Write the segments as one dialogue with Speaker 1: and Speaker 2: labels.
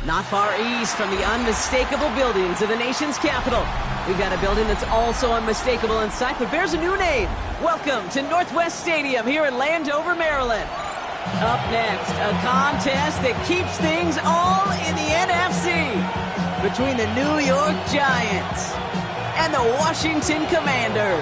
Speaker 1: Not far east from the unmistakable buildings of the nation's capital, we've got a building that's also unmistakable in sight, but bears a new name. Welcome to Northwest Stadium here in Landover, Maryland. Up next, a contest that keeps things all in the NFC between the New York Giants and the Washington Commanders.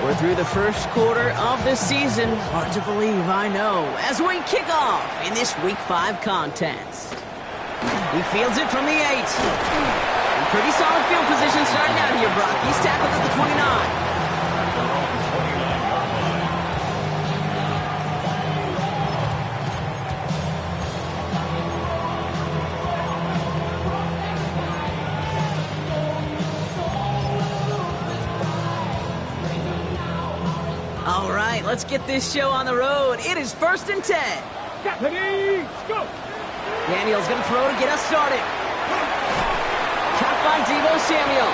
Speaker 1: We're through the first quarter of the season. Hard to believe, I know, as we kick off in this Week 5 contest. He fields it from the 8. In pretty solid field position starting out here, Brock. He's tackled at the 29. All right, let's get this show on the road. It is 1st and 10.
Speaker 2: Japanese, go!
Speaker 1: Daniel's going to throw to get us started. Caught by Deebo Samuel.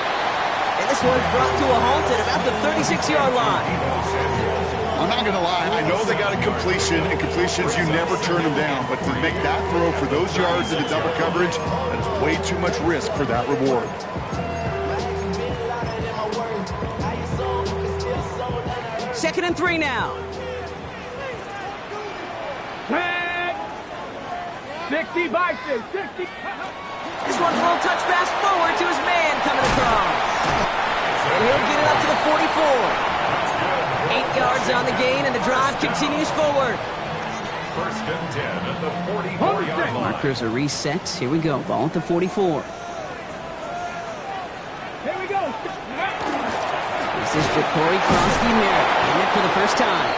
Speaker 1: And this one's brought to a halt at about the 36-yard line.
Speaker 3: I'm not going to lie. I know they got a completion, and completions, you never turn them down. But to make that throw for those yards into double coverage, that is way too much risk for that reward.
Speaker 1: 2nd and 3 now.
Speaker 2: 60 Bison, 60.
Speaker 1: This one's a little touch pass forward to his man coming across. And he'll get it up to the 44. 8 yards on the gain, and the drive continues forward.
Speaker 4: 1st and 10 at the 44-yard line.
Speaker 1: Markers are reset. Here we go. Ball at the 44.
Speaker 2: Here we go.
Speaker 1: This is Ja'Cory Krosky-Merritt in it for the first time.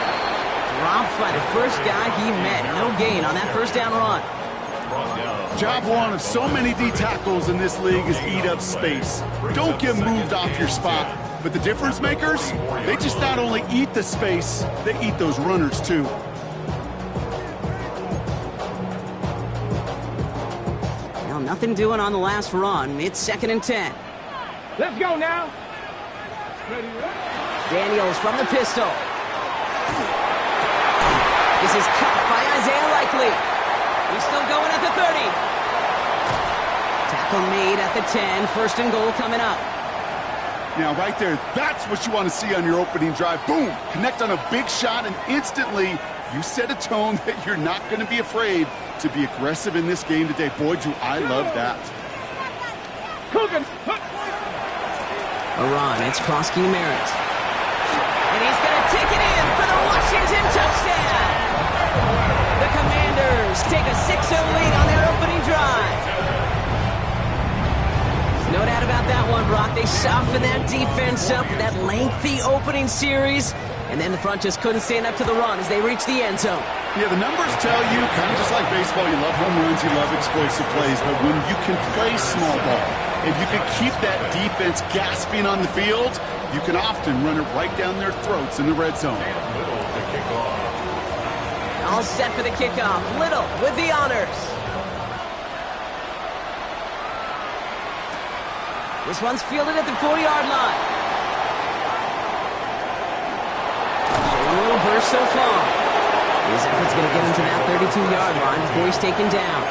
Speaker 1: Dropped by the first guy he met. No gain on that first down run.
Speaker 3: Job one of so many D tackles in this league is eat up space. Don't get moved off your spot. But the difference makers, they just not only eat the space, they eat those runners too.
Speaker 1: Well, nothing doing on the last run. It's 2nd and 10.
Speaker 2: Let's go now. Ready,
Speaker 1: Daniels from the pistol. This is caught by Isaiah Likely. He's still going at the 30. Tackle made at the 10. 1st and goal coming up.
Speaker 3: Now, right there, that's what you want to see on your opening drive. Boom! Connect on a big shot, and instantly you set a tone that you're not going to be afraid to be aggressive in this game today. Boy, do I love that.
Speaker 2: Coogan.
Speaker 1: A run. It's Krosky-Merritt. And he's going to take it in for the Washington touchdown. The Commanders take a 6-0 lead on their opening drive. No doubt about that one, Brock. They softened that defense up, that lengthy opening series, and then the front just couldn't stand up to the run as they reached the end zone.
Speaker 3: Yeah, the numbers tell you, kind of just like baseball, you love home runs, you love explosive plays, but when you can play small ball, if you can keep that defense gasping on the field, you can often run it right down their throats in the red zone.
Speaker 1: All set for the kickoff. Little with the honors. This one's fielded at the 4-yard line. Showing a little burst so far. His effort's going to get him to that 32-yard line before he's taken down.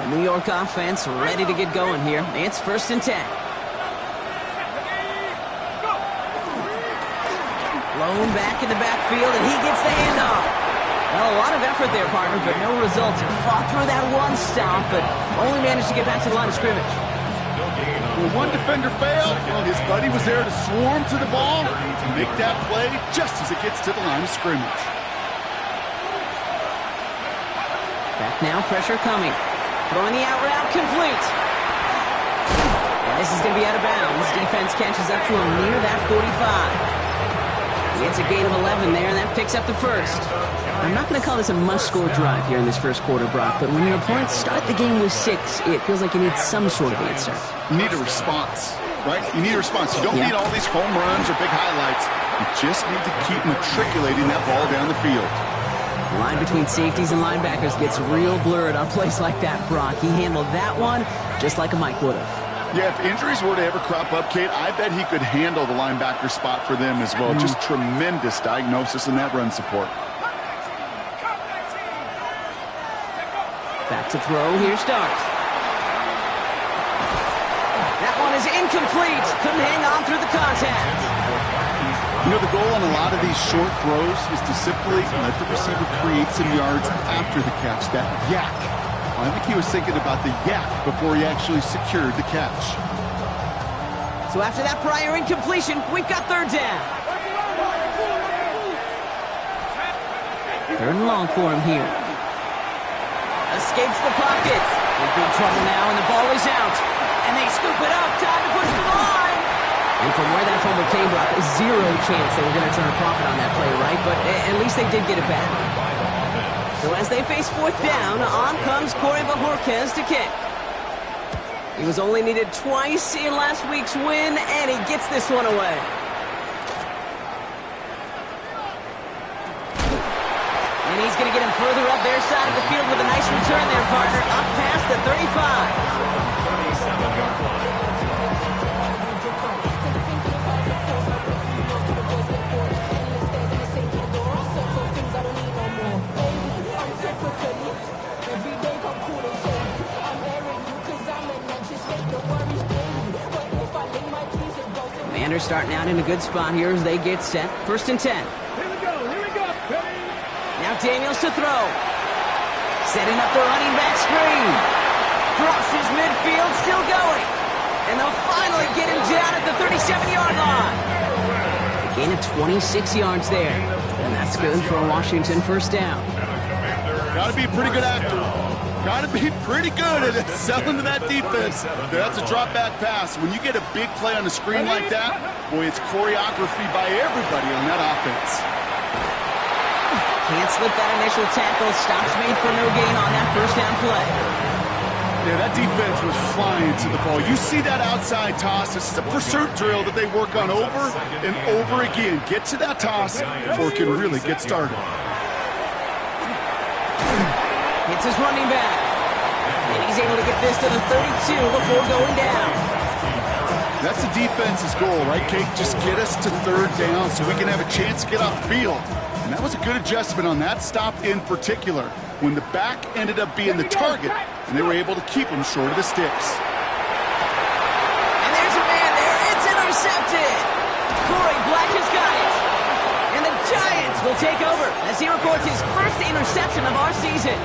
Speaker 1: The New York offense ready to get going here. It's 1st and 10. Blown back in the backfield, and he gets the handoff. Well, a lot of effort there, partner, but no results. He fought through that one stop, but only managed to get back to the line of scrimmage.
Speaker 3: When one defender failed, well, his buddy was there to swarm to the ball to make that play just as it gets to the line of scrimmage.
Speaker 1: Back now, pressure coming. Throwing the out route complete. And this is going to be out of bounds. Defense catches up to him near that 45. It's a gain of 11 there, and that picks up the first. I'm not going to call this a must-score drive here in this first quarter, Brock, but when your opponents start the game with 6, it feels like you need some sort of answer.
Speaker 3: You need a response, right? You need a response. You don't need all these home runs or big highlights. You just need to keep matriculating that ball down the field.
Speaker 1: The line between safeties and linebackers gets real blurred on plays like that, Brock. He handled that one just like a Mike would have.
Speaker 3: Yeah, if injuries were to ever crop up, Kate, I bet he could handle the linebacker spot for them as well. Just tremendous diagnosis in that run support.
Speaker 1: Back to throw. Here's Starks. That one is incomplete. Couldn't hang on through the contact.
Speaker 3: You know, the goal on a lot of these short throws is to simply let the receiver create some yards after the catch, that yak. Well, I think he was thinking about the yak before he actually secured the catch.
Speaker 1: So after that prior incompletion, we've got third down. Third and long for him here. Escapes the pocket. In big trouble now, and the ball is out. And they scoop it up. Time to push the line. And from where that fumble came, Brock, zero chance they were going to turn a profit on that play, right? But at least they did get it back. So as they face fourth down, on comes Corey Bojorquez to kick. He was only needed twice in last week's win, and he gets this one away. And he's going to get him further up their side of the field with a nice return there, partner, up past the 35.
Speaker 4: 37-yard line.
Speaker 1: Commanders starting out in a good spot here as they get set. First and 10.
Speaker 2: Here we go, ready?
Speaker 1: Now Daniels to throw. Setting up the running back screen. Crosses midfield, still going. And they'll finally get him down at the 37-yard line. A gain of 26 yards there. And that's good for a Washington first down.
Speaker 3: Got to be a pretty good actor. Got to be pretty good at selling to that defense. That's a drop back pass. When you get a big play on the screen like that, boy, it's choreography by everybody on that offense.
Speaker 1: Can't slip that initial tackle. Stops made for no gain on that first down play.
Speaker 3: Yeah, that defense was flying to the ball. You see that outside toss. This is a pursuit drill that they work on over and over again. Get to that toss before it can really get started.
Speaker 1: Hits his running back. And he's able to get this to the 32 before going down.
Speaker 3: That's the defense's goal, right, Kate? Just get us to third down so we can have a chance to get off the field. And that was a good adjustment on that stop in particular, when the back ended up being the target, and they were able to keep him short of the sticks.
Speaker 1: And there's a man there. It's intercepted. Corey Black has got it. And the Giants will take over as he records his first interception of our season.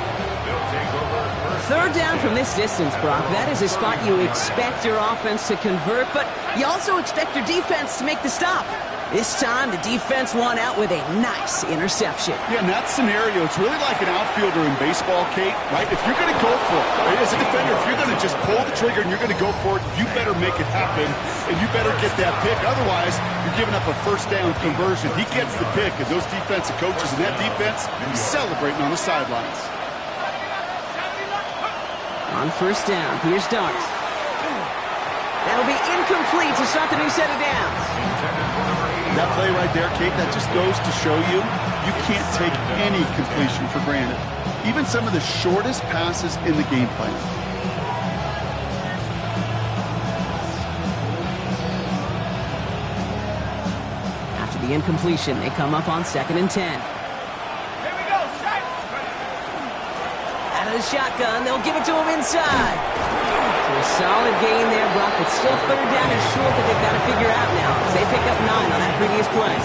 Speaker 1: Third down from this distance, Brock. That is a spot you expect your offense to convert, but you also expect your defense to make the stop. This time, the defense won out with a nice interception.
Speaker 3: Yeah, in that scenario, it's really like an outfielder in baseball, Kate, right? If you're going to go for it, right, as a defender, if you're going to just pull the trigger and you're going to go for it, you better make it happen, and you better get that pick. Otherwise, you're giving up a first down conversion. He gets the pick, and those defensive coaches and that defense celebrating on the sidelines.
Speaker 1: On first down, here's Starks. That'll be incomplete to start the new set of downs.
Speaker 3: That play right there, Kate, that just goes to show you, you can't take any completion for granted. Even some of the shortest passes in the game plan.
Speaker 1: After the incompletion, they come up on second and 10.
Speaker 2: Here we go, shot.
Speaker 1: Out of the shotgun, they'll give it to him inside. So a solid gain there, Brock, but still third down and short that they've got to figure out now as they pick up 9 on that previous play.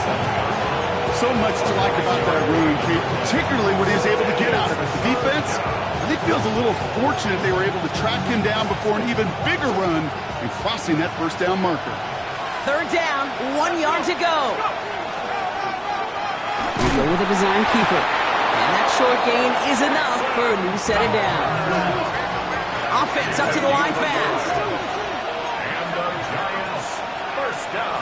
Speaker 3: So much to like about that run, Kate, particularly when he was able to get out of it. The defense, I think, feels a little fortunate they were able to track him down before an even bigger run and crossing that first down marker.
Speaker 1: Third down, 1 yard to go. We go with a design keeper. And that short gain is enough for a new set of downs. Offense up to the line fast.
Speaker 4: And the Giants, first down.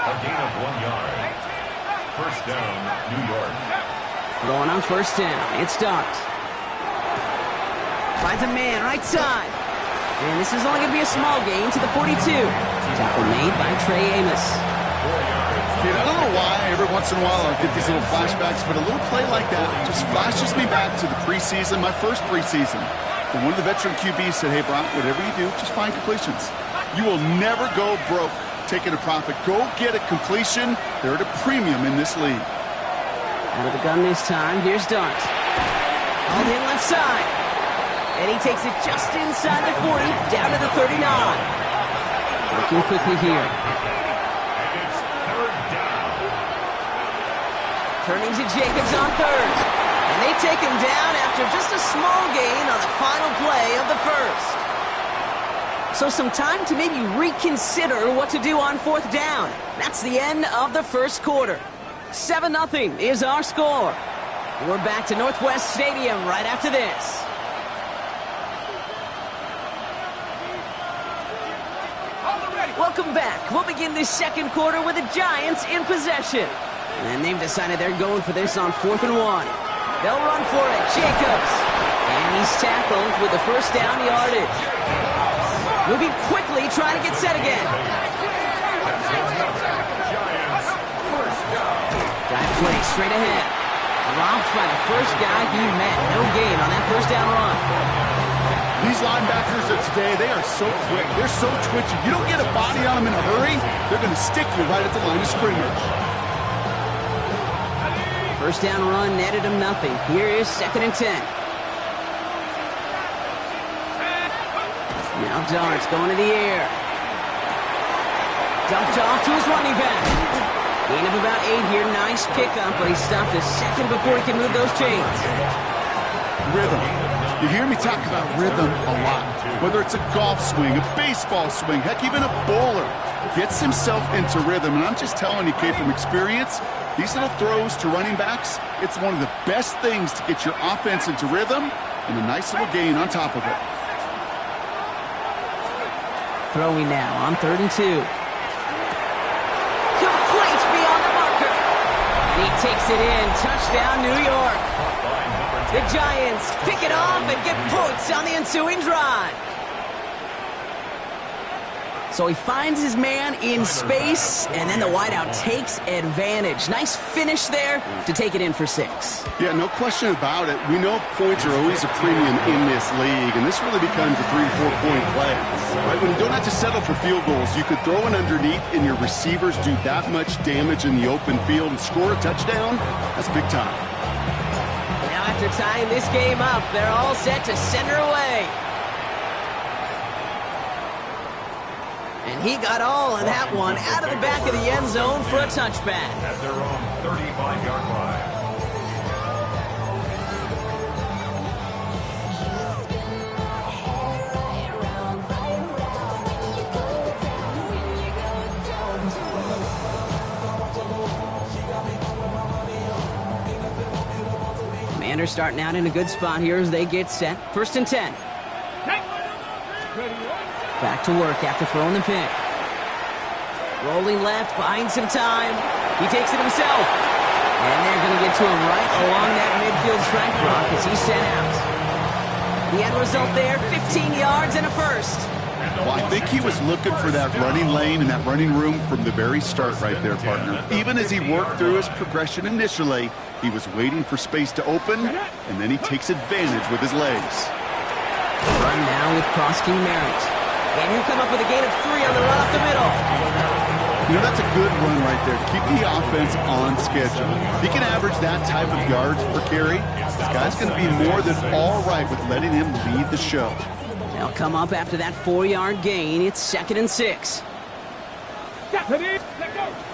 Speaker 4: A gain of 1 yard. First down, New York.
Speaker 1: Going on first down, it's Starks. Finds a man right side. And this is only going to be a small gain to the 42. Tackle made by Trey Amos.
Speaker 4: 4 yards.
Speaker 3: Kate, I don't don't know why. Every once in a while I'll get these little flashbacks, but a little play like that just flashes me back to the preseason, my first preseason. And one of the veteran QBs said, hey, Brock, whatever you do, just find completions. You will never go broke taking a profit. Go get a completion. They're at a premium in this league.
Speaker 1: Out of the gun this time. Here's Dart. All in left side. And he takes it just inside the 40, down to the 39. Working quickly here. Turning to Jacobs on third. And they take him down after just a small gain on the final play of the first. So some time to maybe reconsider what to do on fourth down. That's the end of the first quarter. 7-0 is our score. We're back to Northwest Stadium right after this. Welcome back. We'll begin this second quarter with the Giants in possession. And they've decided they're going for this on 4th and 1. They'll run for it. Jacobs. And he's tackled with the first down yardage. Moving quickly, trying to get set again. Dive play straight ahead. Dropped by the first guy he met. No gain on that first down run.
Speaker 3: These linebackers of today, they are so quick. They're so twitchy. You don't get a body on them in a hurry, they're going to stick you right at the line of scrimmage.
Speaker 1: First down run netted him nothing. Here is 2nd and 10. Now Dart's going to the air. Dumped off to his running back. Gain of about 8 here. Nice pickup, but he stopped a second before he can move those chains.
Speaker 3: Rhythm. You hear me talk about rhythm a lot. Whether it's a golf swing, a baseball swing, heck, even a bowler gets himself into rhythm. And I'm just telling you, Kate, from experience, these little throws to running backs, it's one of the best things to get your offense into rhythm and a nice little gain on top of it.
Speaker 1: Throwing now on 3rd and 2. Complete beyond the marker. And he takes it in. Touchdown, New York. The Giants pick it off and get points on the ensuing drive. So he finds his man in space, and then the wideout takes advantage. Nice finish there to take it in for 6.
Speaker 3: Yeah, no question about it. We know points are always a premium in this league, and this really becomes a 3 or 4 point play. Right? When you don't have to settle for field goals, you could throw it underneath, and your receivers do that much damage in the open field and score a touchdown. That's big time.
Speaker 1: Now after tying this game up, they're all set to send her away. And he got all of that one out of the back of the end zone for a touchback.
Speaker 4: At their own 35-yard line.
Speaker 1: Commanders starting out in a good spot here as they get set. 1st and 10. Back to work after throwing the pick. Rolling left, buying some time. He takes it himself. And they're going to get to him right along that midfield strike block as he's sent out. The end result there, 15 yards and a first.
Speaker 3: Well, I think he was looking for that running lane and that running room from the very start right there, partner. Even as he worked through his progression initially, he was waiting for space to open, and then he takes advantage with his legs.
Speaker 1: Run now with Prosky Merritt. And he'll come up with a gain of 3 on the run up the middle.
Speaker 3: You know, that's a good run right there. Keep the offense on schedule. If he can average that type of yards per carry, this guy's going to be more than all right with letting him lead the show.
Speaker 1: They'll come up after that 4-yard gain. It's 2nd and 6.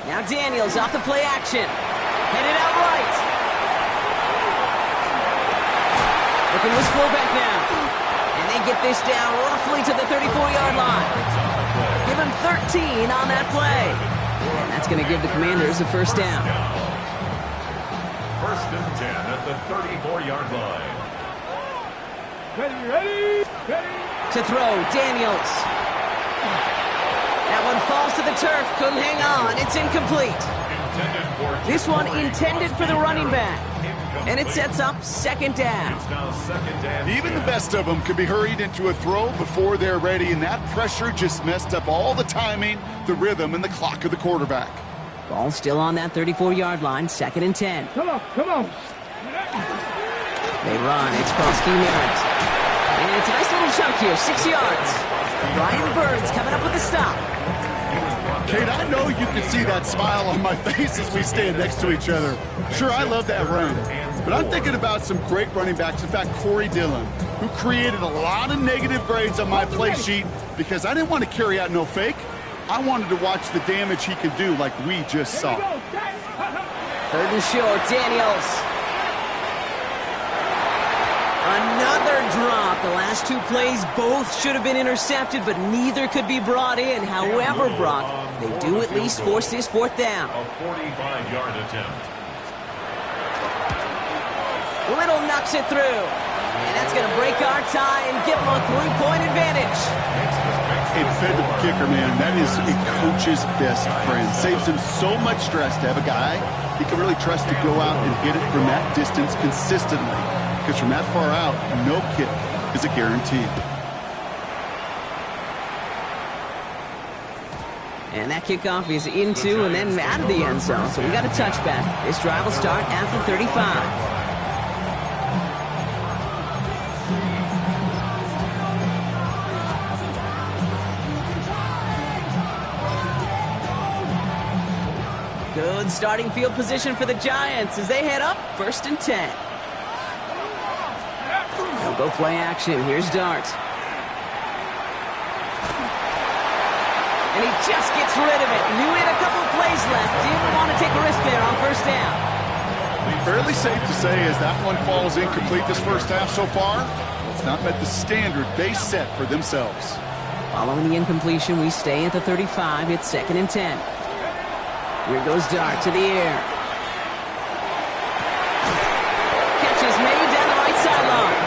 Speaker 1: Now Daniels off the play action. Headed out right. Looking to his fullback now. And they get this down roughly to the 34-yard line. Give him 13 on that play. And that's going to give the Commanders a first down.
Speaker 4: 1st and 10 at the 34-yard line.
Speaker 2: Ready.
Speaker 1: To throw, Daniels. That one falls to the turf. Couldn't hang on. It's incomplete. This one intended for the running back. And it sets up 2nd down.
Speaker 3: Even the best of them could be hurried into a throw before they're ready, and that pressure just messed up all the timing, the rhythm, and the clock of the quarterback.
Speaker 1: Ball still on that 34-yard line, 2nd and 10.
Speaker 2: Come on, come on.
Speaker 1: They run. It's Prosky Merritt. And it's a nice little chunk here, 6 yards. Brian Burns coming up with the stop.
Speaker 3: Kate, I know you can see that smile on my face as we stand next to each other. Sure, I love that run. But I'm thinking about some great running backs. In fact, Corey Dillon, who created a lot of negative grades on my play sheet because I didn't want to carry out no fake. I wanted to watch the damage he could do like we just saw.
Speaker 1: 3rd and short, Daniels. Another drop. The last 2 plays both should have been intercepted, but neither could be brought in. However, Brock, they do at least force this 4th down.
Speaker 4: A 45-yard attempt.
Speaker 1: Little knocks it through. And that's going to break our tie and give them a 3-point advantage.
Speaker 3: A defensive kicker, man, that is a coach's best friend. Saves him so much stress to have a guy he can really trust to go out and hit it from that distance consistently. Because from that far out, no kick is a guarantee.
Speaker 1: And that kickoff is into and then out of the end zone. So we got a touchback. This drive will start at the 35. Good starting field position for the Giants as they head up 1st and 10. They'll go play action. Here's Dart. And he just gets rid of it. Knew he had a couple of plays left. Didn't want to take a risk there on 1st down.
Speaker 3: Fairly safe to say as that one falls incomplete this first half so far, it's not met the standard they set for themselves.
Speaker 1: Following the incompletion, we stay at the 35. It's 2nd and 10. Here goes Dart to the air. Catch is made down the right sideline.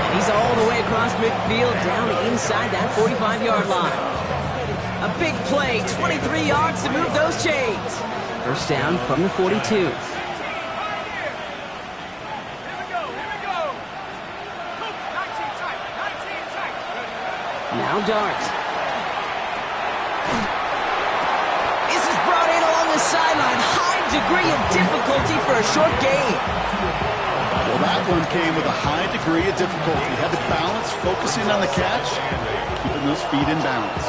Speaker 1: And he's all the way across midfield, down inside that 45-yard line. A big play, 23 yards to move those chains. 1st down from the 42. Now Dart. This is brought in along the sideline. High degree of difficulty for a short gain.
Speaker 3: Well, that one came with a high degree of difficulty. Had to balance, focusing on the catch, keeping those feet in balance.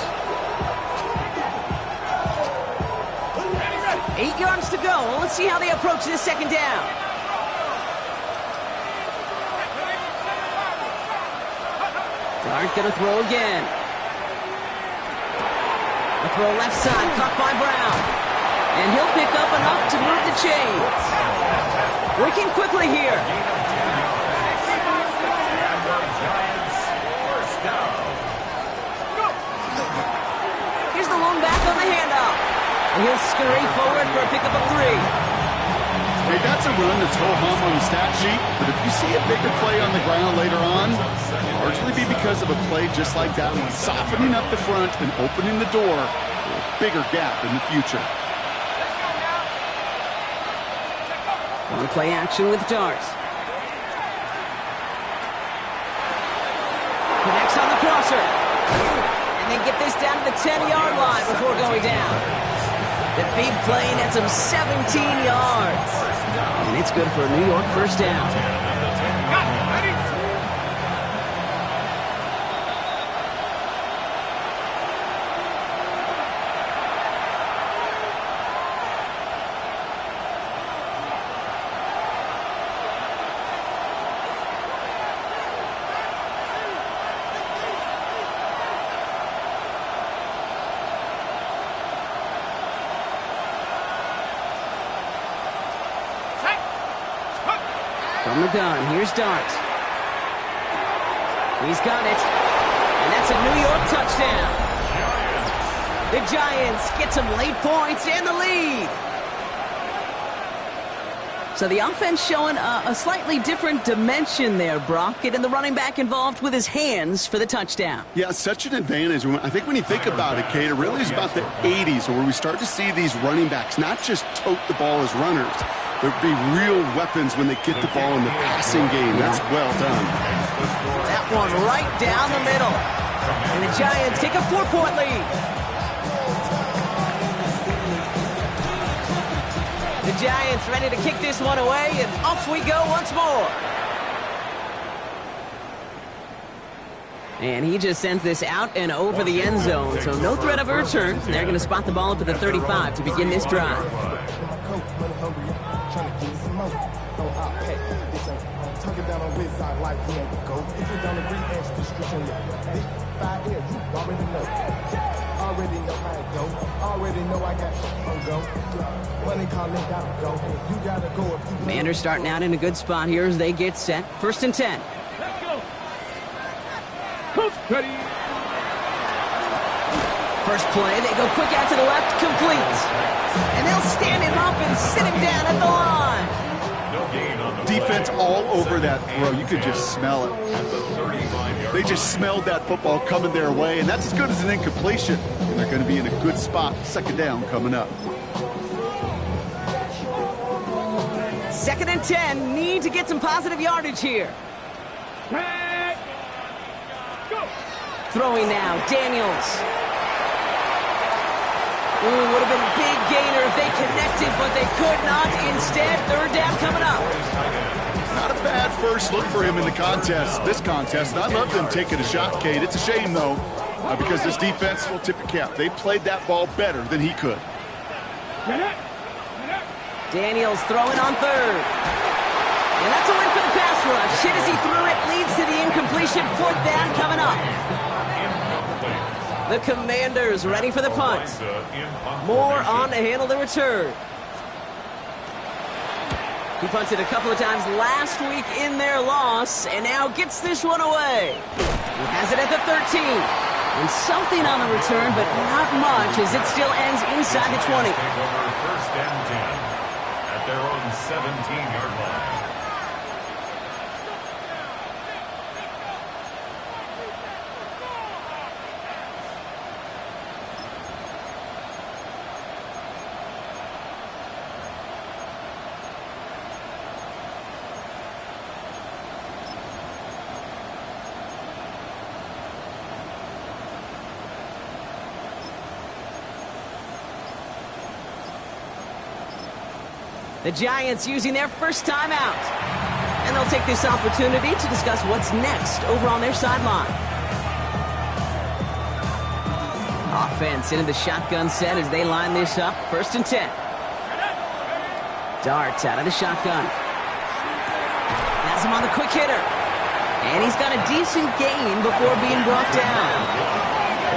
Speaker 1: 8 yards to go. Well, let's see how they approach this 2nd down. Dart gonna throw again. A throw left side, caught by Brown. And he'll pick up enough to move the chains. Working quickly here. Here's the lone back on the handoff. And he'll scurry forward for a pickup of 3.
Speaker 3: Hey, that's a run that's ho-hum on the stat sheet, but if you see a bigger play on the ground later on, it'll largely be because of a play just like that one, softening up the front and opening the door for a bigger gap in the future.
Speaker 1: On play action with Dart. Connects on the crosser. And they get this down to the 10-yard line before going down. The big play nets him 17 yards. And it's good for a New York 1st down. From the gun, here's Dart. He's got it. And that's a New York touchdown. The Giants get some late points and the lead. So the offense showing a slightly different dimension there, Brock. Getting the running back involved with his hands for the touchdown.
Speaker 3: Yeah, such an advantage. I think when you think about it, Kate, it really is about the 80s where we start to see these running backs not just tote the ball as runners. There'll be real weapons when they get the ball in the passing game. That's well done.
Speaker 1: That one right down the middle. And the Giants take a 4-point lead. The Giants ready to kick this one away, and off we go once more. And he just sends this out and over the end zone, so no threat of a return. They're going to spot the ball up at the 35 to begin this drive. Commanders starting out in a good spot here as they get set. 1st and 10.
Speaker 2: Ready.
Speaker 1: First play, they go quick out to the left, complete. And they'll stand him up and sit him down at the line.
Speaker 3: Defense all over that throw. You could just smell it. They just smelled that football coming their way, and that's as good as an incompletion. And they're going to be in a good spot. 2nd down coming up.
Speaker 1: 2nd and 10. Need to get some positive yardage here. Throwing now, Daniels. Ooh, would have been a big gainer if they connected, but they could not. Instead, 3rd down coming up.
Speaker 3: Not a bad first look for him in the contest, this contest. And I love them taking a shot, Kate. It's a shame, though, because this defense will tip your cap. They played that ball better than he could.
Speaker 1: Daniels throwing on 3rd. And that's a win for the pass rush. Hit as he threw it, leads to the incompletion. 4th down coming up. The Commanders ready for the punt. Moore on to handle the return. He punted a couple of times last week in their loss, and now gets this one away. He has it at the 13. And something on the return, but not much, as it still ends inside the 20.
Speaker 4: 1st and 10 at their own 17-yard line.
Speaker 1: The Giants using their first timeout. And they'll take this opportunity to discuss what's next over on their sideline. Offense into the shotgun set as they line this up. 1st and 10. Darts out of the shotgun. Has him on the quick hitter. And he's got a decent gain before being brought down.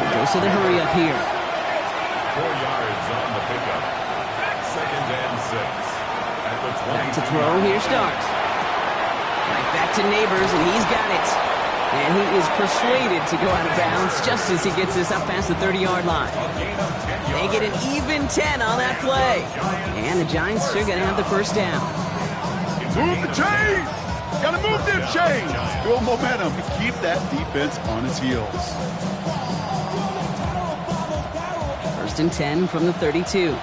Speaker 1: He goes to the hurry up here.
Speaker 4: 4 yards on the pickup. 2nd and 6.
Speaker 1: Back to throw, here starts. Right back to Neighbors, and he's got it. And he is persuaded to go out of bounds just as he gets this up past the 30-yard line. They get an even 10 on that play. And the Giants are going to have the 1st down.
Speaker 3: Move the chains! Got to move them chains! Build momentum to keep that defense on its heels.
Speaker 1: 1st and 10 from the 32.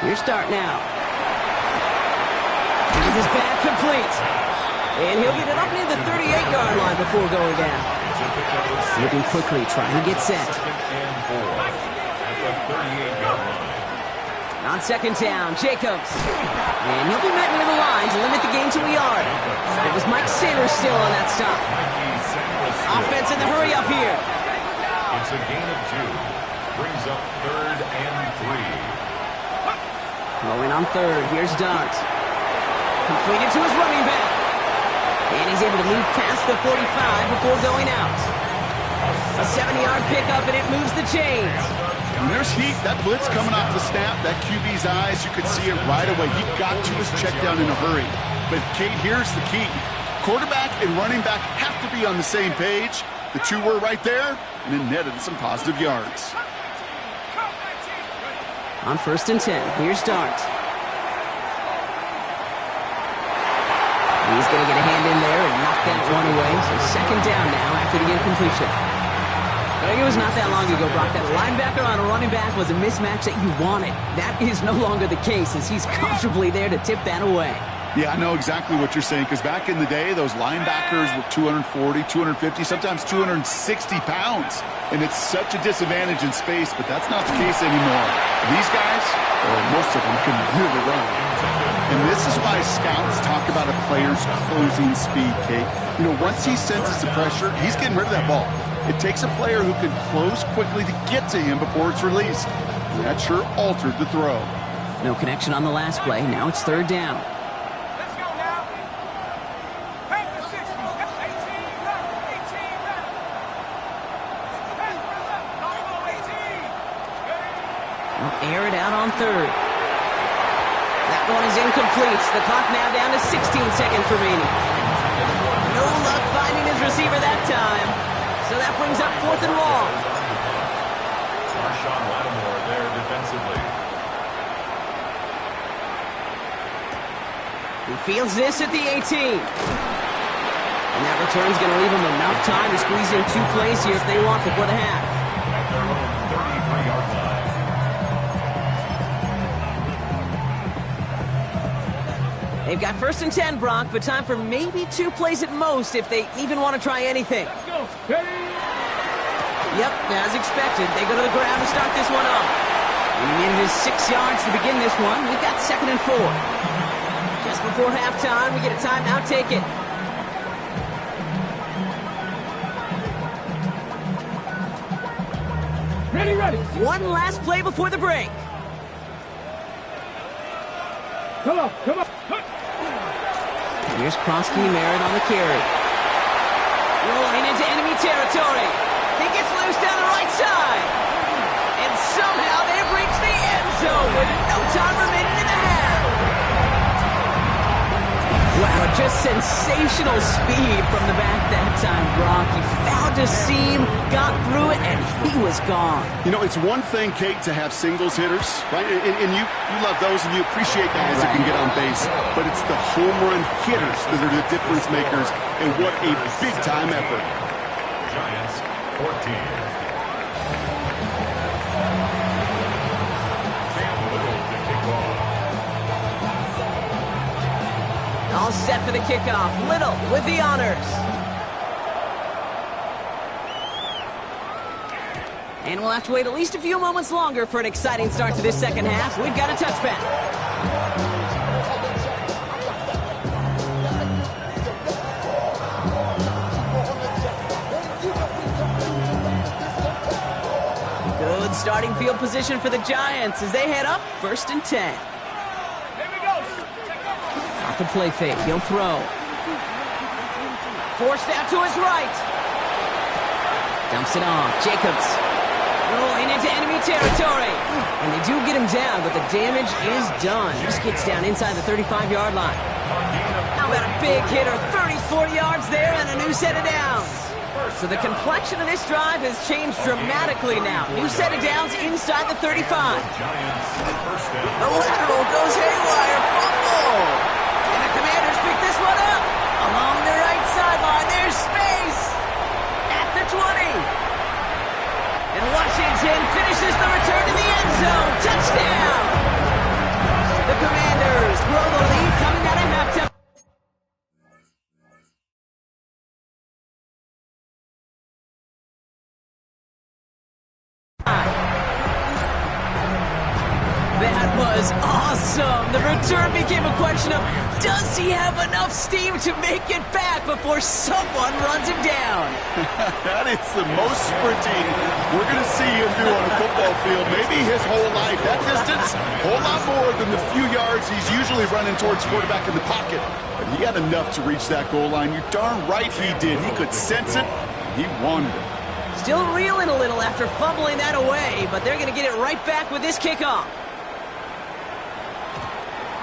Speaker 1: Your start now. This is bad, complete. And he'll get it up near the 38-yard line before going down. Moving quickly, trying to get set.
Speaker 4: 2nd and 4 at the 38-yard line.
Speaker 1: On 2nd down, Jacobs. And he'll be met near the line to limit the gain to a yard. It was Mike Sanders still on that stop. Offense in the hurry up here.
Speaker 4: It's a gain of 2. Brings up 3rd and 3.
Speaker 1: Throwing on 3rd. Here's Dart. Completed to his running back. And he's able to move past the 45 before going out. A 70-yard pickup, and it moves the chains.
Speaker 3: When there's heat, that blitz coming off the snap, that QB's eyes, you could see it right away. He got to his check down in a hurry. But, Kate, here's the key. Quarterback and running back have to be on the same page. The two were right there, and it netted some positive yards.
Speaker 1: On 1st and 10, here's Dart. He's going to get a hand in there and knock that one away. So 2nd down now after the incompletion. I think it was not that long ago, Brock, that linebacker on a running back was a mismatch that you wanted. That is no longer the case as he's comfortably there to tip that away.
Speaker 3: Yeah, I know exactly what you're saying, because back in the day, those linebackers were 240, 250, sometimes 260 pounds. And it's such a disadvantage in space, but that's not the case anymore. These guys, most of them, can really run. And this is why scouts talk about a player's closing speed, Kate. You know, once he senses the pressure, he's getting rid of that ball. It takes a player who can close quickly to get to him before it's released. And that sure altered the throw.
Speaker 1: No connection on the last play. Now it's third down. Air it out on third. That one is incomplete. The clock now down to 16 seconds remaining. No luck finding his receiver that time. So that brings up fourth and long.
Speaker 4: Marshawn Lattimore there defensively.
Speaker 1: He fields this at the 18. And that return's going to leave him enough time to squeeze in 2 plays here if they want before the half.
Speaker 4: At their own 33-yard line.
Speaker 1: They've got first and 10, Brock, but time for maybe 2 plays at most if they even want to try anything.
Speaker 2: Let's go. Ready?
Speaker 1: Yep, as expected, they go to the ground to start this one off. And he needed his 6 yards to begin this one. We've got second and 4. Just before halftime, we get a timeout. Take it.
Speaker 2: Ready, ready.
Speaker 1: One last play before the break.
Speaker 2: Come on, come on.
Speaker 1: Here's Krosky Merritt on the carry. Rolling into enemy territory. He gets loose down the right side. And somehow they've reached the end zone with no time remaining in the half. Wow, just sensational speed from the back that time, Brock. He found a seam, got through it, and he was gone.
Speaker 3: You know, it's one thing, Kate, to have singles hitters, right? And you love those and you appreciate guys that can get on base. But it's the home run hitters that are the difference makers, and what a big-time effort.
Speaker 4: Giants, 14. Sam Little to kick off.
Speaker 1: All set for the kickoff. Little with the honors. And we'll have to wait at least a few moments longer for an exciting start to this second half. We've got a touchback. Good starting field position for the Giants as they head up first and 10.
Speaker 2: Here we go.
Speaker 1: Off the play fake, he'll throw. Forced out to his right. Dumps it off, Jacobs. Rolling into enemy territory. And they do get him down, but the damage is done. Just gets down inside the 35-yard line. How about a big hitter, 30-40 yards there and a new set of downs. So the complexion of this drive has changed dramatically now. New set of downs inside the 35.
Speaker 4: Giants, first down.
Speaker 1: The lateral goes haywire, fumble. And the Commanders pick this one up. Along the right sideline, there's space. At the 20. And Washington finishes the return to the end zone. Touchdown! The Commanders grow the lead coming out of halftime. That was awesome. The return became a question of, does he have enough steam to make it back before someone runs him down?
Speaker 3: That is the most sprinting we're going to see him do on a football field. Maybe his whole life. That distance, a whole lot more than the few yards he's usually running towards quarterback in the pocket. But he had enough to reach that goal line. You're darn right he did. He could sense it. He wanted it.
Speaker 1: Still reeling a little after fumbling that away, but they're going to get it right back with this kickoff.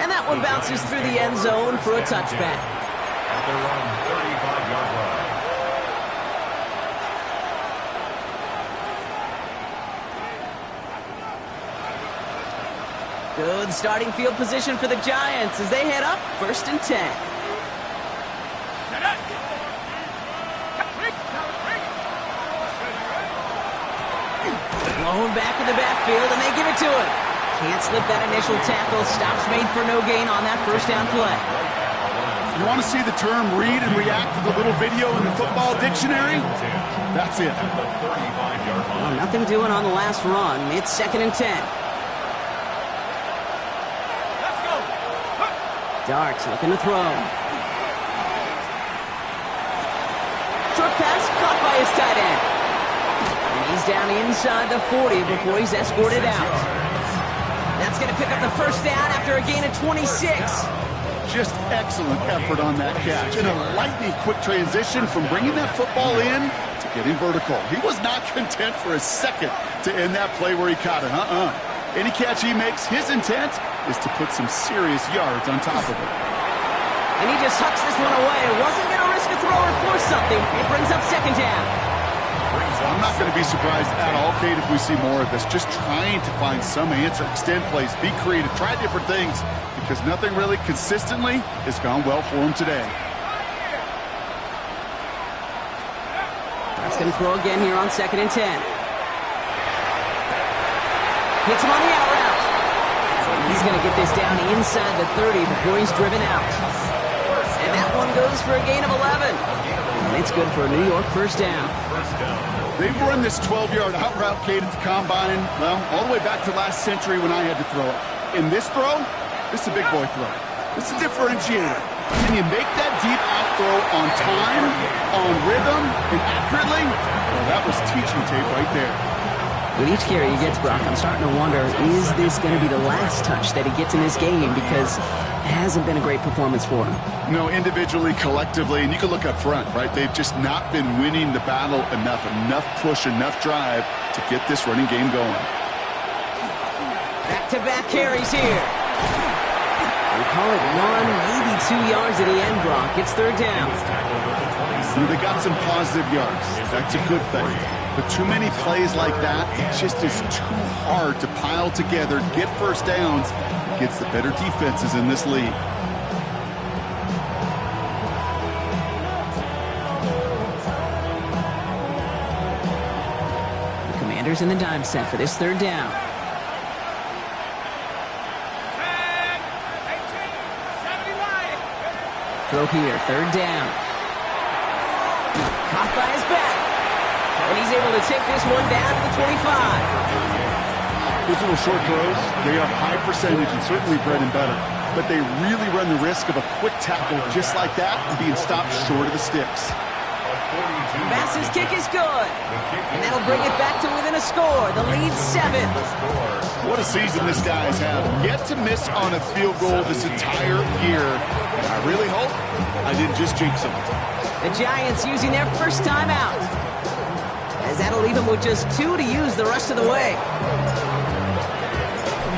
Speaker 1: And that one bounces through the end zone for a touchback.
Speaker 4: At their own 35-yard line.
Speaker 1: Good starting field position for the Giants as they head up first and 10. Blown back in the backfield, and they give it to him. Can't slip that initial tackle. Stops made for no gain on that first down play.
Speaker 3: You want to see the term read and react to the little video in the football dictionary? That's it.
Speaker 1: Well, nothing doing on the last run. It's 2nd and 10. Darts looking to throw. Short pass caught by his tight end. And he's down inside the 40 before he's escorted out. That's going to pick up the first down after a gain of 26.
Speaker 3: Just excellent effort on that catch. And a lightning quick transition from bringing that football in to getting vertical. He was not content for a second to end that play where he caught it. Any catch he makes, his intent is to put some serious yards on top of it.
Speaker 1: And he just hucks this one away. Wasn't going to risk a throw or force something. It brings up 2nd down.
Speaker 3: I'm not going to be surprised at all, Kate, if we see more of this. Just trying to find some answer, extend plays, be creative, try different things, because nothing really consistently has gone well for him today.
Speaker 1: That's going to throw again here on 2nd and 10. Hits him on the out route. He's going to get this down inside the 30 before he's driven out. And that one goes for a gain of 11. And it's good for a New York first down.
Speaker 3: They've run this 12-yard out route, Kate, at the combine, well, all the way back to last century when I had to throw it. In this throw, this is a big boy throw. This is a differentiator. Can you make that deep out throw on time, on rhythm, and accurately? Well, that was teaching tape right there.
Speaker 1: With each carry he gets, Brock, I'm starting to wonder, is this going to be the last touch that he gets in this game? Because it hasn't been a great performance for him.
Speaker 3: No, individually, collectively, and you can look up front, right? They've just not been winning the battle enough push, enough drive to get this running game going.
Speaker 1: Back-to-back carries here. We call it 1, maybe 2 yards at the end, Brock. It's 3rd down.
Speaker 3: They got some positive yards. That's a good thing. But too many plays like that, it just is too hard to pile together, get first downs against the better defenses in this league.
Speaker 1: The Commanders in the dime set for this 3rd down. Throw here, 3rd down. Caught by his back. And he's able to take this one down to the 25.
Speaker 3: Those little short throws, they are high percentage and certainly bread and butter. But they really run the risk of a quick tackle just like that and being stopped short of the sticks.
Speaker 1: Bass's kick is good. And that'll bring it back to within a score. The lead 7.
Speaker 3: What a season this guy's had. Yet to miss on a field goal this entire year. And I really hope I didn't just jinx him.
Speaker 1: The Giants using their first timeout, as that'll leave them with just 2 to use the rest of the way.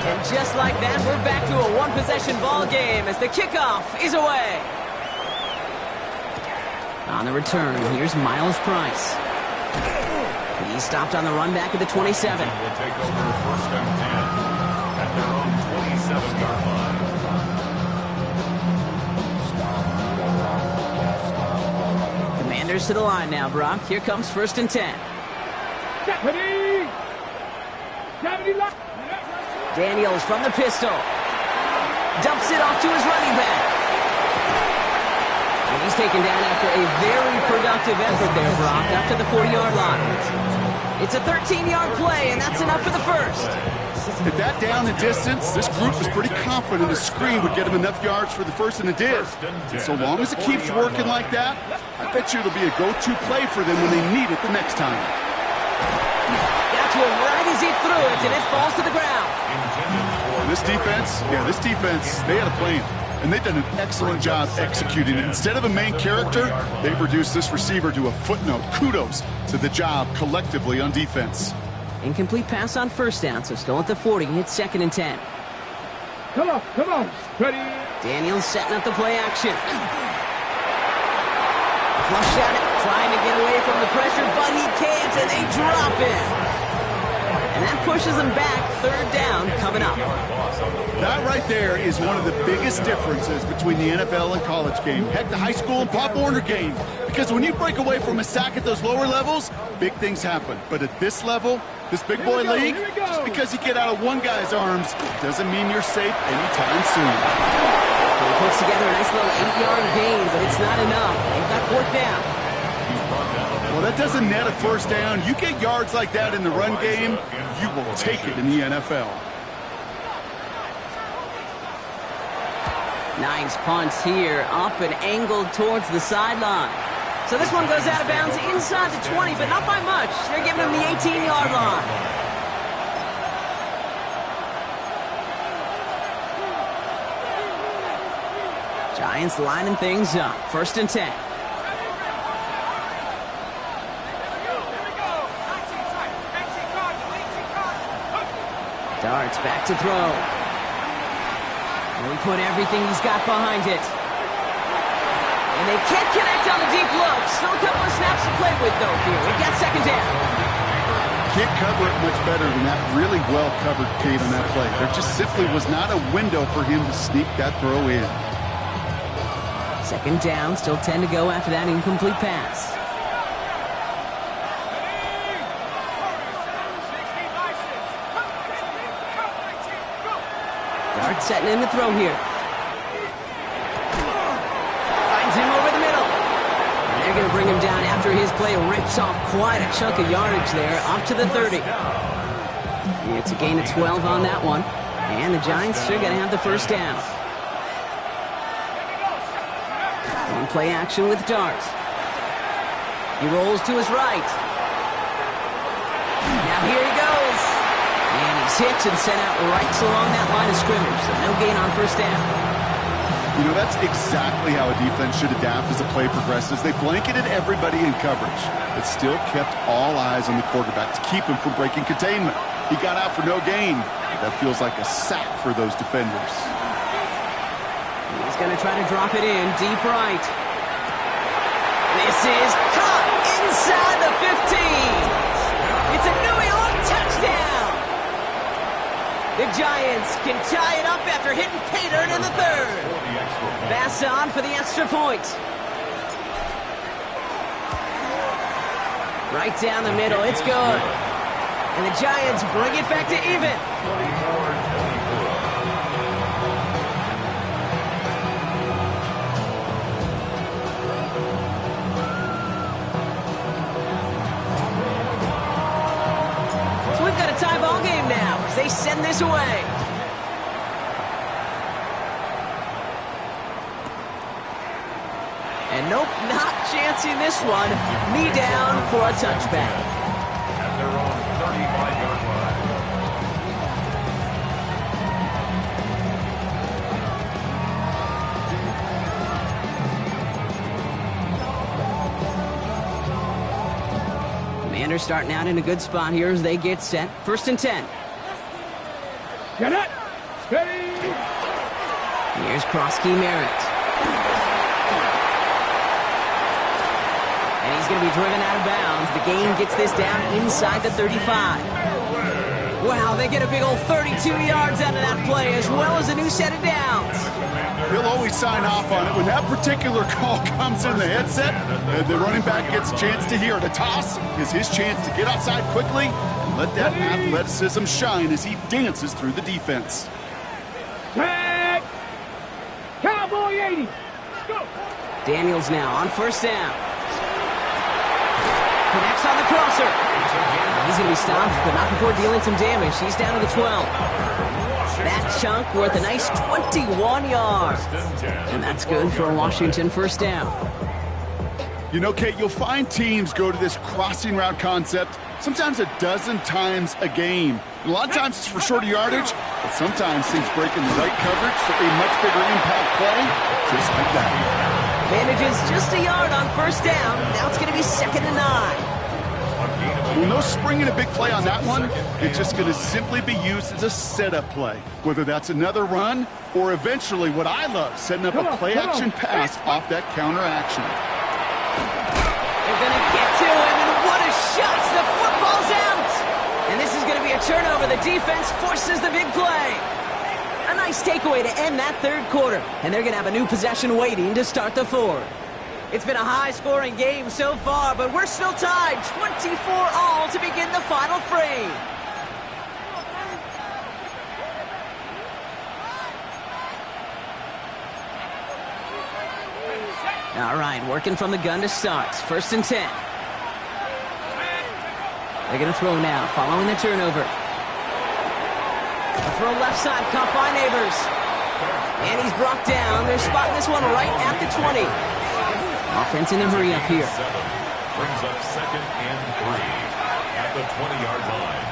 Speaker 1: And just like that, we're back to a 1-possession ball game as the kickoff is away. On the return, here's Miles Price. He stopped on the run back at the 27.
Speaker 4: Will take over 1st and 10 at their own 27-yard line.
Speaker 1: Commanders to the line now, Brock. Here comes 1st and 10.
Speaker 2: Deputy!
Speaker 1: Daniels from the pistol. Dumps it off to his running back. And he's taken down after a very productive effort there, Brock, up to the 40-yard line. It's a 13-yard play, and that's enough for the first.
Speaker 3: At that down and distance, this group was pretty confident a screen would get him enough yards for the first, and it did. And so long as it keeps working like that, I bet you it'll be a go-to play for them when they need it the next time.
Speaker 1: Got to him right as he threw it, and it falls to the ground.
Speaker 3: This defense, they had a plan. And they've done an excellent job executing it. Instead of a main character, they've reduced this receiver to a footnote. Kudos to the job collectively on defense.
Speaker 1: Incomplete pass on 1st down, so still at the 40. It's 2nd and 10.
Speaker 2: Come on. Ready?
Speaker 1: Daniels setting up the play action. Flush at it, trying to get away from the pressure, but he can't, and they drop it. And that pushes them back. 3rd down coming up.
Speaker 3: That right there is one of the biggest differences between the NFL and college game. Heck, the high school and Pop Warner game. Because when you break away from a sack at those lower levels, big things happen. But at this level, this big boy league, just because you get out of one guy's arms doesn't mean you're safe anytime soon.
Speaker 1: He puts together a nice little 8-yard gain, but it's not enough. They've got fourth down.
Speaker 3: Well, that doesn't net a first down. You get yards like that in the run game, you will take it in the NFL.
Speaker 1: Nice punt here, up and angled towards the sideline. So this one goes out of bounds inside the 20, but not by much. They're giving him the 18-yard line. Giants lining things up. 1st and 10. Darts back to throw. He put everything he's got behind it. And they can't connect on the deep look. Still a couple of snaps to play with, though, here. We've got 2nd down.
Speaker 3: Can't cover it much better than that. Really well covered, Kate, on that play. There just simply was not a window for him to sneak that throw in.
Speaker 1: 2nd down, still 10 to go after that incomplete pass. Dart setting in the throw here. Finds him over the middle. And they're going to bring him down after his play rips off quite a chunk of yardage there, up to the 30. It's a gain of 12 on that one. And the Giants are going to have the 1st down. On play action with Dart. He rolls to his right. Now here he goes. And he's hit and sent out right along that line of scrimmage. So no gain on 1st down.
Speaker 3: You know, that's exactly how a defense should adapt as the play progresses. They blanketed everybody in coverage, but still kept all eyes on the quarterback to keep him from breaking containment. He got out for no gain. That feels like a sack for those defenders.
Speaker 1: He's going to try to drop it in deep right. This is caught inside the 15. It's a New York touchdown. The Giants can tie it up after hitting pay dirt in the 3rd. Pass on for the extra point. Right down the middle. It's good. And the Giants bring it back to even. So we've got a tie ball game now as they send this away. And nope, not chancing this one. Knee down for a touchback.
Speaker 4: At their own 35-yard line.
Speaker 1: Commanders starting out in a good spot here as they get set. 1st and 10.
Speaker 2: Get it. Steady.
Speaker 1: Here's Krosky Merritt. And he's going to be driven out of bounds. The gain gets this down inside the 35. Wow, they get a big old 32 yards out of that play as well as a new set of downs.
Speaker 3: He'll always sign off on it. When that particular call comes in the headset, the running back gets a chance to hear it. A toss is his chance to get outside quickly and let that athleticism shine as he dances through the defense.
Speaker 2: Tag. Cowboy 80. Go.
Speaker 1: Daniels now on 1st down. Connects on the crosser. He's going to be stopped, but not before dealing some damage. He's down to the 12. That chunk worth a nice 21 yards. And that's good for a Washington 1st down.
Speaker 3: You know, Kate, you'll find teams go to this crossing route concept sometimes a dozen times a game. A lot of times it's for shorter yardage, but sometimes teams break in the right coverage for a much bigger impact play, just like that.
Speaker 1: Manages just a yard on 1st down. Now it's going to be 2nd and 9.
Speaker 3: Well, no springing a big play on that one. It's just going to simply be used as a setup play, whether that's another run or eventually what I love, setting up a play-action pass off that counter action.
Speaker 1: They're going to get to him, and what a shot! The football's out! And this is going to be a turnover. The defense forces the big play. A nice takeaway to end that 3rd quarter, and they're going to have a new possession waiting to start the 4th. It's been a high-scoring game so far, but we're still tied 24-all to begin the final frame. All right, working from the gun to start. 1st and 10. They're going to throw now, following the turnover. A throw left side, caught by Neighbors. And he's brought down. They're spotting this one right at the 20. Offense in a hurry up here.
Speaker 4: Brings up 2nd and 3 at the 20-yard line.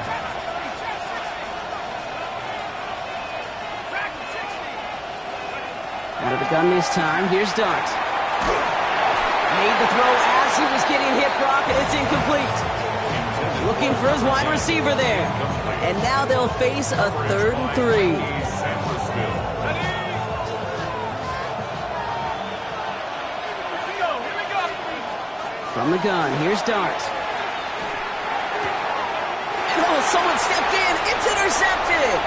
Speaker 1: Out of the gun this time. Here's Dart. Made the throw as he was getting hit, Brock, and it's incomplete. Looking for his wide receiver there. And now they'll face a 3rd and 3. From the gun, here's Dart. And oh, someone stepped in. It's intercepted.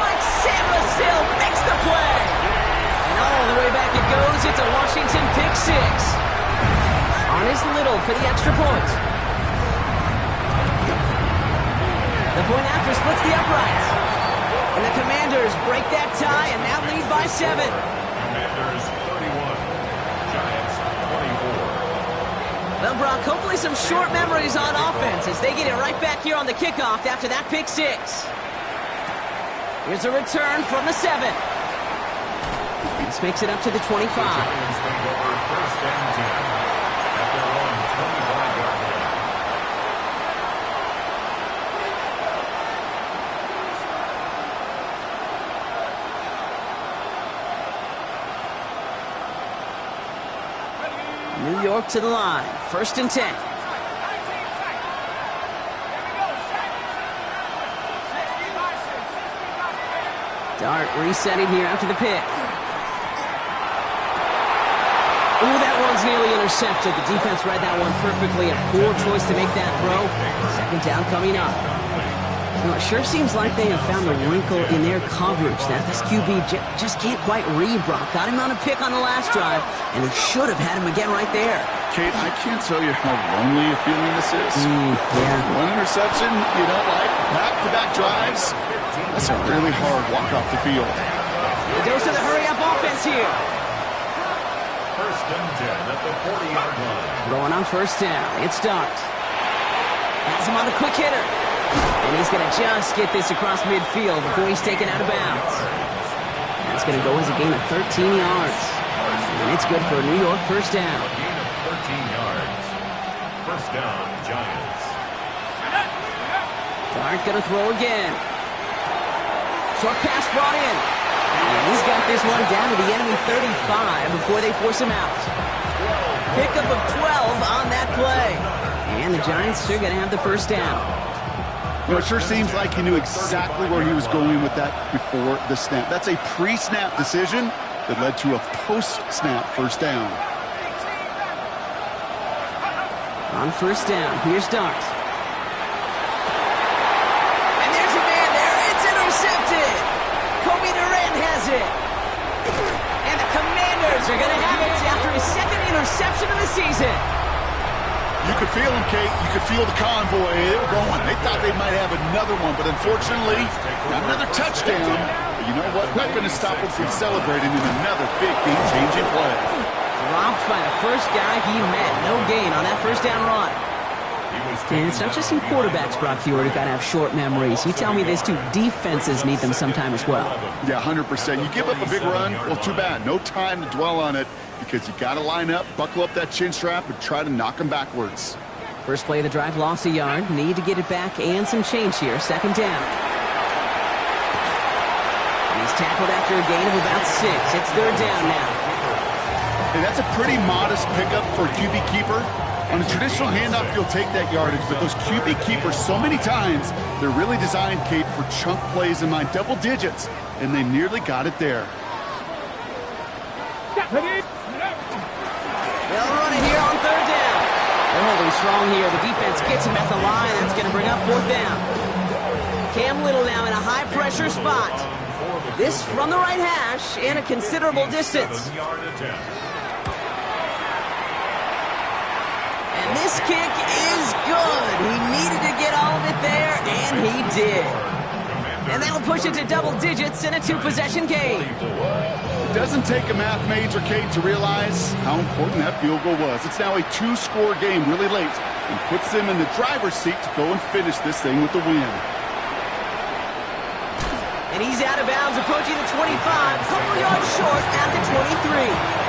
Speaker 1: Mike Samuel makes the play. And all the way back it goes. It's a Washington pick 6. On his Little for the extra point. The point after splits the uprights. And the Commanders break that tie and now lead by 7.
Speaker 4: Commanders 31. Giants 24.
Speaker 1: Well, Brock, hopefully some short memories on offense as they get it right back here on the kickoff after that pick 6. Here's a return from the 7. This makes it up to the 25.
Speaker 4: Giants take over 1st and 10 at their own 25-yard line.
Speaker 1: New York to the line. 1st and 10. Dart resetting here after the pick. Ooh, that one's nearly intercepted. The defense read that one perfectly. A poor choice to make that throw. 2nd down coming up. You know, it sure seems like they have found a wrinkle in their coverage that this QB just can't quite read, Brock. Got him on a pick on the last drive, and he should have had him again right there.
Speaker 3: Kate, I can't tell you how lonely a feeling this is.
Speaker 1: Yeah.
Speaker 3: One interception you don't like, back-to-back drives. That's a really hard walk off the field.
Speaker 1: He goes to the hurry-up offense here.
Speaker 4: 1st and 10 at the 40-yard line.
Speaker 1: Throwing on 1st down. It's Dart. Has him on the quick hitter. And he's going to just get this across midfield before he's taken out of bounds. That's going to go as a gain of 13 yards. And it's good for a New York 1st down.
Speaker 4: A gain of 13 yards. 1st down, Giants.
Speaker 1: Dart going to throw again. Short pass brought in. And he's got this one down to the enemy 35 before they force him out. Pickup of 12 on that play. And the Giants are going to have the 1st down.
Speaker 3: Well, it sure seems like he knew exactly where he was going with that before the snap. That's a pre-snap decision that led to a post-snap 1st down.
Speaker 1: On 1st down, here's Dart. And there's a man there. It's intercepted. Kobe Durant has it. And the Commanders are going to have it after his 2nd interception of the season.
Speaker 3: You could feel them, Kate. You could feel the convoy. They were going. They thought they might have another one, but unfortunately, not another touchdown. But you know what? Not going to stop them from celebrating in another big game-changing play.
Speaker 1: Dropped by the first guy he met. No gain on that 1st down run. And it's not just some quarterbacks, Brock Huard, who got to have short memories. You tell me this too. Defenses need them sometime as well.
Speaker 3: Yeah, 100%. You give up a big run, well, too bad. No time to dwell on it because you got to line up, buckle up that chin strap, and try to knock them backwards.
Speaker 1: First play of the drive, lost a yard. Need to get it back and some change here. 2nd down. And he's tackled after a gain of about 6. It's 3rd down now.
Speaker 3: And that's a pretty modest pickup for a QB keeper. On a traditional handoff, you'll take that yardage, but those QB keepers, so many times, they're really designed, Kate, for chunk plays in my double digits, and they nearly got it there.
Speaker 1: They'll run it here on 3rd down. They're holding strong here. The defense gets him at the line. That's going to bring up 4th down. Cam Little now in a high-pressure spot. This from the right hash and a considerable distance. And this kick is good. He needed to get all of it there, and he did. And that'll push it to double digits in a two-possession game.
Speaker 3: It doesn't take a math major, Kate, to realize how important that field goal was. It's now a two-score game really late and puts them in the driver's seat to go and finish this thing with the win.
Speaker 1: And he's out of bounds, approaching the 25, a couple yards short at the 23.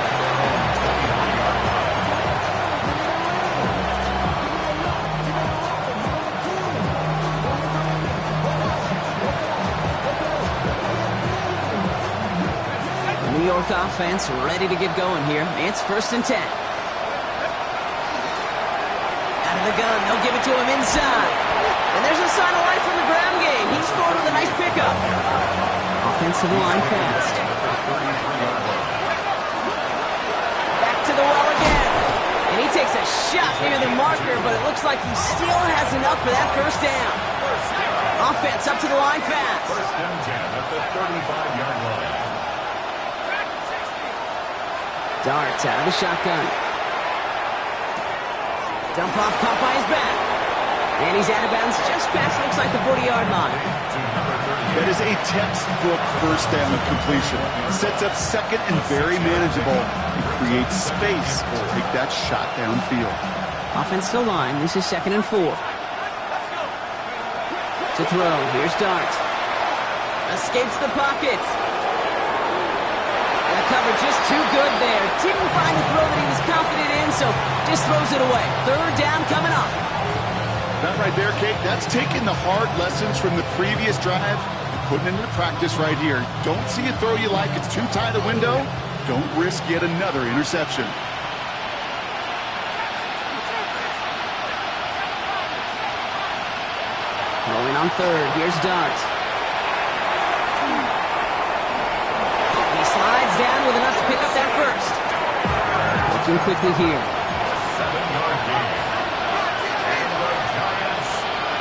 Speaker 1: New York offense ready to get going here. It's 1st and 10. Out of the gun, they'll give it to him inside. And there's a sign of life from the ground game. He's forward with a nice pickup. Offensive line fast. Back to the well again. And he takes a shot near the marker, but it looks like he still has enough for that first down. Offense up to the line fast.
Speaker 4: 1st and 10 at the 35-yard line.
Speaker 1: Darts out of the shotgun. Dump off caught by his back. And he's out of bounds just past, looks like the 40-yard line.
Speaker 3: That is a textbook first down of completion. Sets up second and very manageable and creates space to take that shot downfield.
Speaker 1: Offensive line, this is 2nd and 4. To throw, here's Dart. Escapes the pocket. And the cover just too good there. Didn't find the throw that he was confident in, so just throws it away. 3rd down coming up.
Speaker 3: That right there, Kate, that's taking the hard lessons from the previous drive and putting into practice right here. Don't see a throw you like, it's too tight a window. Don't risk yet another interception.
Speaker 1: Rolling on 3rd, here's Dart. He slides down with enough to pick up that first. Looking quickly here.
Speaker 4: 7-yard gain. And the Giants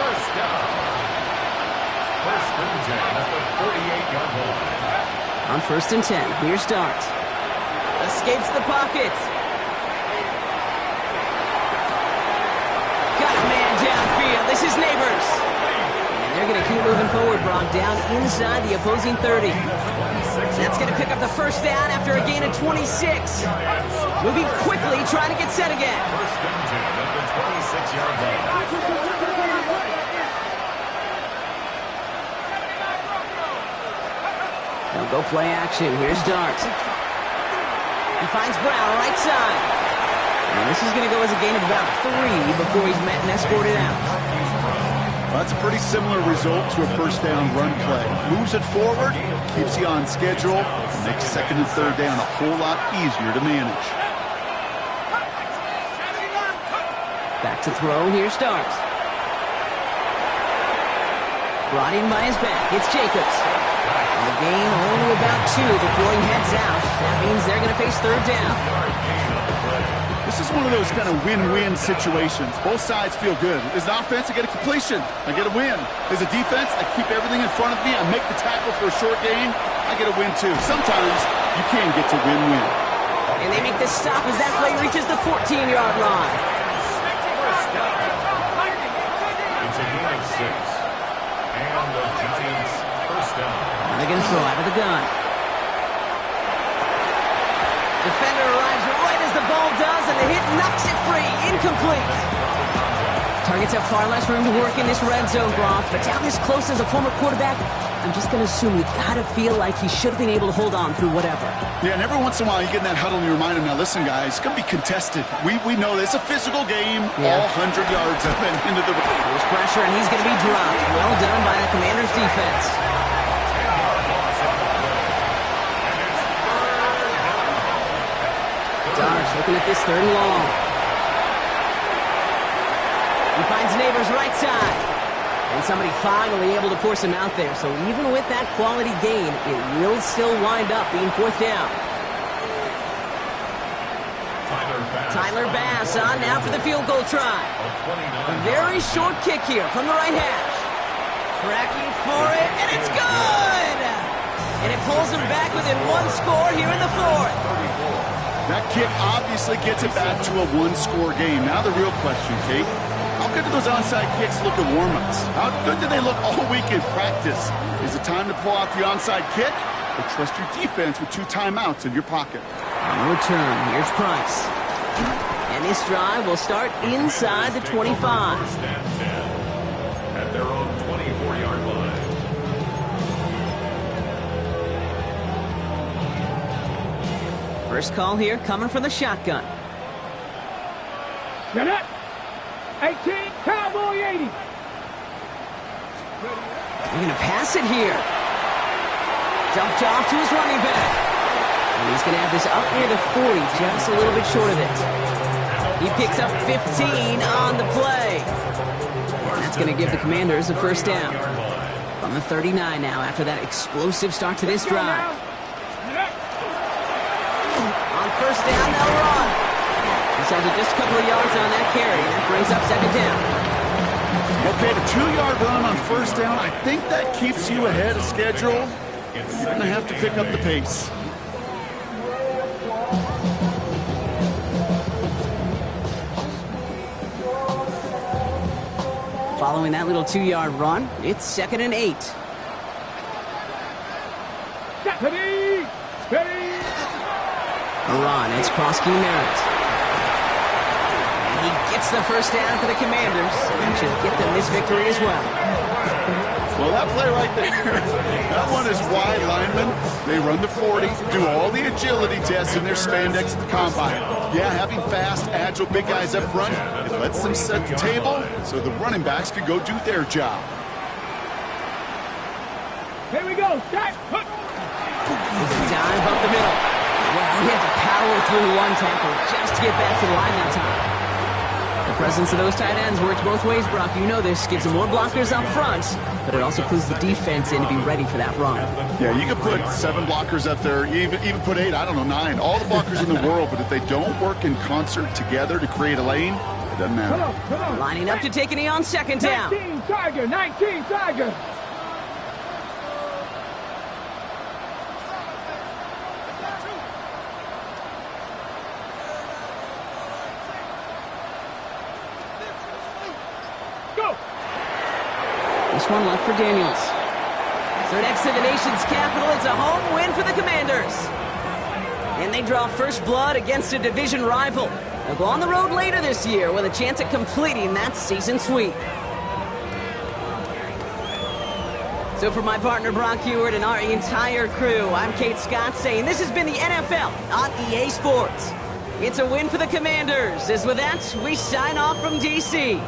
Speaker 4: first down. 1st and 10 at the 48-yard line.
Speaker 1: On 1st and 10, here's Dart. Escapes the pocket. Got a man downfield. This is Neighbors. And they're going to keep moving forward, Brock, down inside the opposing 30. That's going to pick up the first down after a gain of 26. Moving quickly, trying to get set again.
Speaker 4: 1st and 10 at the 26-yard line.
Speaker 1: They'll go play action. Here's Dart. He finds Brown right side. And this is going to go as a gain of about 3 before he's met and escorted out.
Speaker 3: Well, that's a pretty similar result to a first down run play. Moves it forward, keeps you on schedule, and makes 2nd and 3rd down a whole lot easier to manage.
Speaker 1: Back to throw. Here's Dart. Brought in by his back. It's Jacobs. And the gain only about 2 before he heads out. That means they're going to face 3rd down.
Speaker 3: This is one of those kind of win-win situations. Both sides feel good. As an offense, I get a completion. I get a win. As a defense, I keep everything in front of me. I make the tackle for a short gain. I get a win, too. Sometimes you can get to win-win.
Speaker 1: And they make the stop as that play reaches the 14-yard line.
Speaker 4: It's a gain of 6. And the Giants first down.
Speaker 1: And they're going to throw out of the gun. Defender arrives right as the ball does, and the hit knocks it free. Incomplete. Targets have far less room to work in this red zone, Brock, but down this close as a former quarterback, I'm just going to assume you got to feel like he should have been able to hold on through whatever.
Speaker 3: Yeah, and every once in a while you get in that huddle and you remind him, now listen, guys, it's going to be contested. We know this. It's a physical game, all 100 yards up and into the...
Speaker 1: There's pressure, and he's going to be dropped. Well done by the Commanders' defense. Darts looking at this 3rd and long. He finds Neighbors right side. And somebody finally able to force him out there. So even with that quality gain, it will still wind up being 4th down. Tyler Bass on now for the field goal try. A very short kick here from the right hash. Tracking for it, and it's good! And it pulls him back within 1 score here in the 4th.
Speaker 3: That kick obviously gets it back to a 1-score game. Now the real question, Kate, how good do those onside kicks look at warm-ups? How good do they look all week in practice? Is it time to pull out the onside kick? Or trust your defense with 2 timeouts in your pocket?
Speaker 1: On the return, here's Price. And this drive will start inside the 25.
Speaker 4: First and 10 at their own 24-yard line.
Speaker 1: First call here coming from the shotgun.
Speaker 2: Get it. 18, Cowboy 80.
Speaker 1: They're going to pass it here. Dumped off to his running back. And he's going to have this up near the 40, just a little bit short of it. He picks up 15 on the play. And that's going to give the Commanders a first down. From the 39 now after that explosive start to this drive. On first down, they'll run. He's held it just a couple of yards on that carry. That brings up second down.
Speaker 3: Okay, the 2-yard run on first down, I think that keeps you ahead of schedule. You're going to have to pick up the pace.
Speaker 1: Following that little 2-yard run, it's 2nd and 8.
Speaker 2: Steady. Steady.
Speaker 1: A run, it's Krosky Merritt. And he gets the first down for the Commanders. And should get them this victory as well.
Speaker 3: Well, that play right there, that one is wide linemen. They run the 40, do all the agility tests in their spandex at the combine. Yeah, having fast, agile, big guys up front, it lets them set the table so the running backs can go do their job.
Speaker 2: Here we go. Start. Hook.
Speaker 1: Dive up the middle. Well, he had to power through one tackle just to get back to the line that time. The presence of those tight ends works both ways, Brock. You know this. Gives them more blockers up front, but it also clues the defense in to be ready for that run.
Speaker 3: Yeah, you could put 7 blockers up there, even put 8, I don't know, 9. All the blockers in the world, but if they don't work in concert together to create a lane, it doesn't matter.
Speaker 2: Come on.
Speaker 1: Lining up to take a knee on second down.
Speaker 2: 19 Tiger. 19 Tiger.
Speaker 1: This one left for Daniels. So next to the nation's capital, it's a home win for the Commanders. And they draw first blood against a division rival. They'll go on the road later this year with a chance at completing that season sweep. So for my partner Brock Huard and our entire crew, I'm Kate Scott saying this has been the NFL on EA Sports. It's a win for the Commanders. As with that, we sign off from D.C.